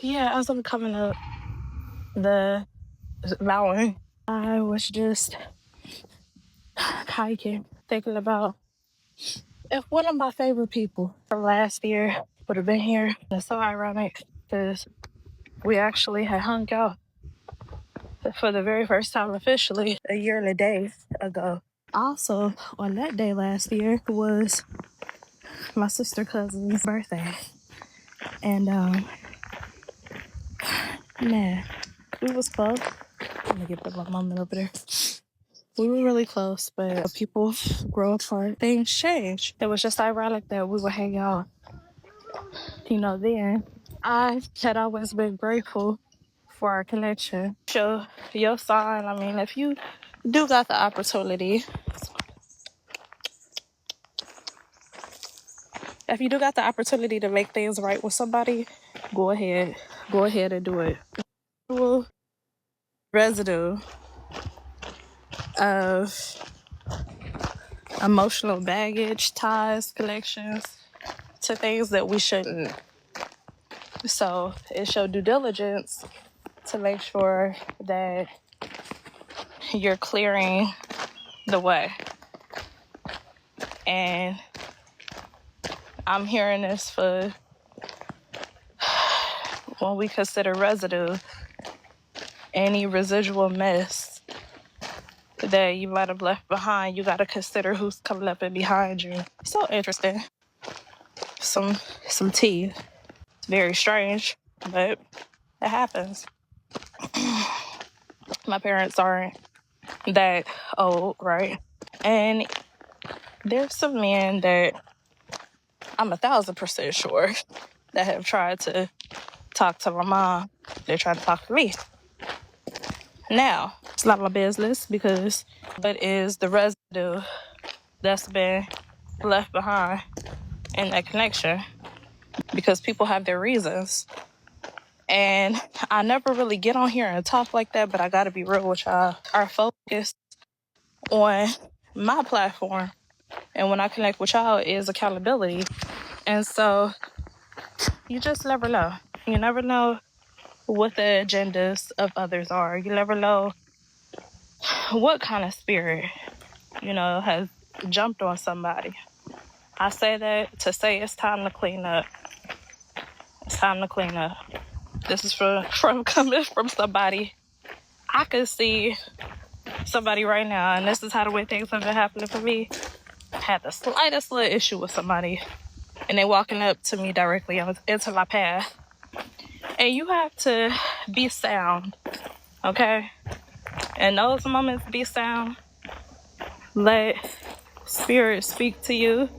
Yeah, as I'm coming up the mountain, I was just hiking, thinking about if one of my favorite people from last year would have been here. It's so ironic because we actually had hung out for the very first time officially a year and a day ago. Also, on that day last year was my sister cousin's birthday. And man, we was close. Let me get my moment over there. We were really close, but people grow apart. Things change. It was just ironic that we would hang out, then. I had always been grateful for our connection. Show your sign. I mean, if you do got the opportunity, to make things right with somebody, go ahead. Go ahead and do it. Residue of emotional baggage, ties, connections to things that we shouldn't. So it's your due diligence to make sure that you're clearing the way. And I'm hearing this for when we consider residue, any residual mess that you might have left behind, you got to consider who's coming up and behind you. So interesting. Some tea. It's very strange, but it happens. My parents aren't that old, right? And there's some men that I'm 1,000% sure that have tried to talk to my mom. They're trying to talk to me. Now, it's not my business because it is the residue that's been left behind in that connection, because people have their reasons. And I never really get on here and talk like that, but I gotta be real with y'all. Our focus on my platform and when I connect with y'all is accountability. And so you just never know. You never know what the agendas of others are. You never know what kind of spirit, has jumped on somebody. I say that to say it's time to clean up. It's time to clean up. This is from coming from somebody. I could see somebody right now, and this is how the way things have been happening for me. I had the slightest little issue with somebody, and they walking up to me directly into my path. And you have to be sound, okay? In those moments, be sound. Let spirit speak to you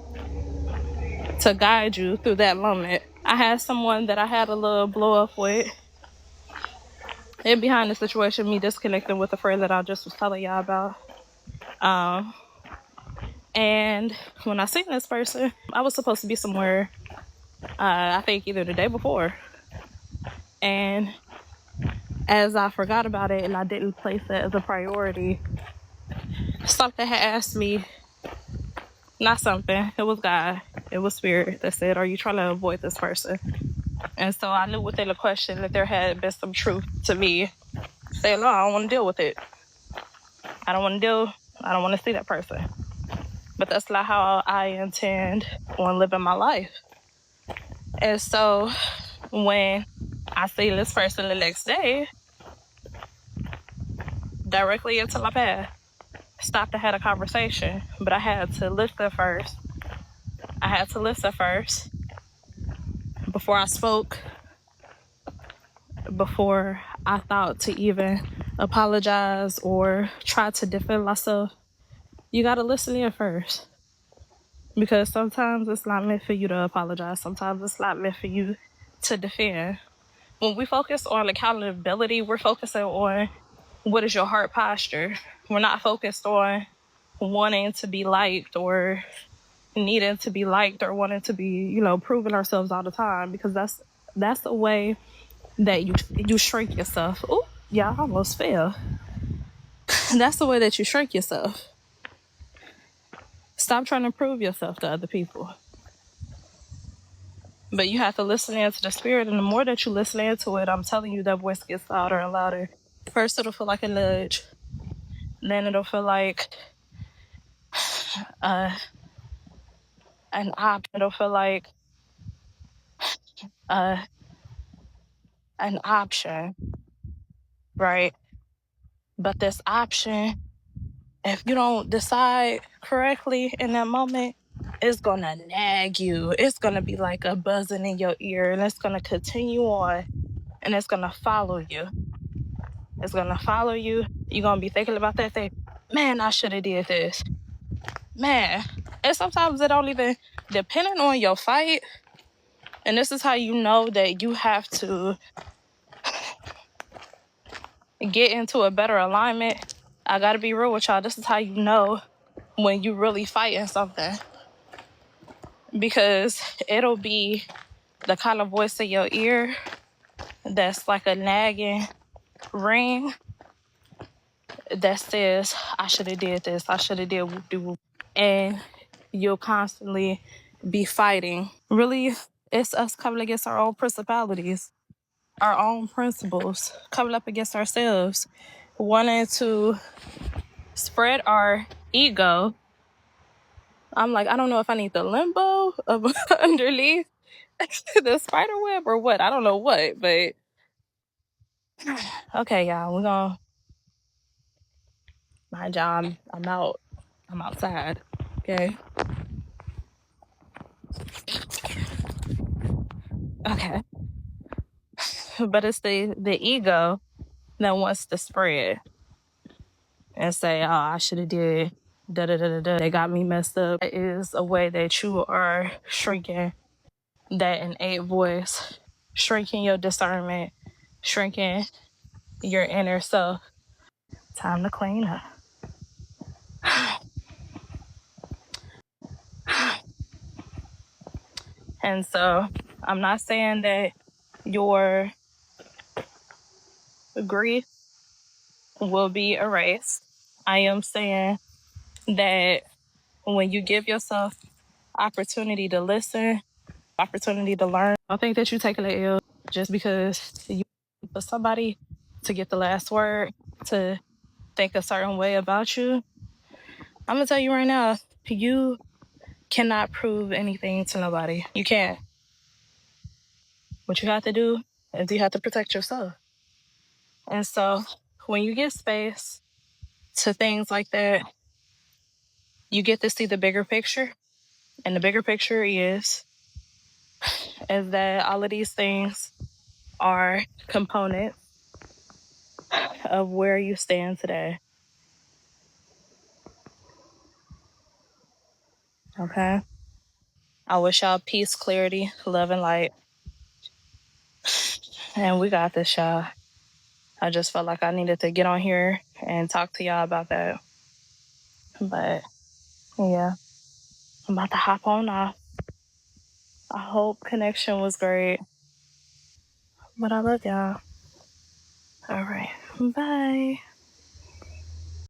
to guide you through that moment. I had someone that I had a little blow up with. And behind the situation, me disconnecting with a friend that I just was telling y'all about. And when I seen this person, I was supposed to be somewhere, I think either the day before. And as I forgot about it and I didn't place it as a priority, something had asked me, not something, it was God, it was spirit that said, are you trying to avoid this person? And so I knew within the question that there had been some truth to me saying, no, I don't want to deal with it. I don't want to see that person. But that's not how I intend on living my life. And so when I see this person the next day, directly into my path, stopped and had a conversation, but I had to listen first. Before I spoke, before I thought to even apologize or try to defend myself. You gotta listen in first. Because sometimes it's not meant for you to apologize. Sometimes it's not meant for you to defend. When we focus on accountability, we're focusing on what is your heart posture. We're not focused on wanting to be liked or needing to be liked or wanting to be, proving ourselves all the time, because that's the way that you shrink yourself. Oh, yeah, I almost fell. That's the way that you shrink yourself. Stop trying to prove yourself to other people. But you have to listen into the spirit, and the more that you listen into it, I'm telling you, that voice gets louder and louder. First, it'll feel like a nudge. Then it'll feel like an option. It'll feel like an option, right? But this option, if you don't decide correctly in that moment, it's gonna nag you. It's gonna be like a buzzing in your ear, and it's gonna continue on, and it's gonna follow you. It's gonna follow you. You're gonna be thinking about that thing. Man, I should have did this. Man. And sometimes it don't even, depending on your fight, and this is how you know that you have to get into a better alignment. I gotta be real with y'all. This is how you know when you really fighting something. Because it'll be the kind of voice in your ear that's like a nagging ring that says, I should have did this, I should have did whoop-de-whoop. And you'll constantly be fighting. Really, it's us coming against our own principalities, our own principles, coming up against ourselves, wanting to spread our ego. I'm like, I don't know if I need the limbo of underneath the spider web or what. I don't know what, but okay, y'all, we're gonna, my job, I'm out. I'm outside. Okay. Okay. But it's the ego that wants to spread and say, oh, I should have did da da da da da. They got me messed up. It is a way that you are shrinking that innate voice, shrinking your discernment, shrinking your inner self. Time to clean up. And so I'm not saying that your grief will be erased. I am saying that when you give yourself opportunity to listen, opportunity to learn, I think that you taking the L just because you for somebody to get the last word, to think a certain way about you. I'm gonna tell you right now, you cannot prove anything to nobody. You can't. What you have to do is you have to protect yourself. And so when you give space to things like that, you get to see the bigger picture. And the bigger picture is that all of these things are components of where you stand today. Okay? I wish y'all peace, clarity, love, and light. And we got this, y'all. I just felt like I needed to get on here and talk to y'all about that. But yeah, I'm about to hop on off. I hope connection was great. But I love y'all. All right. Bye.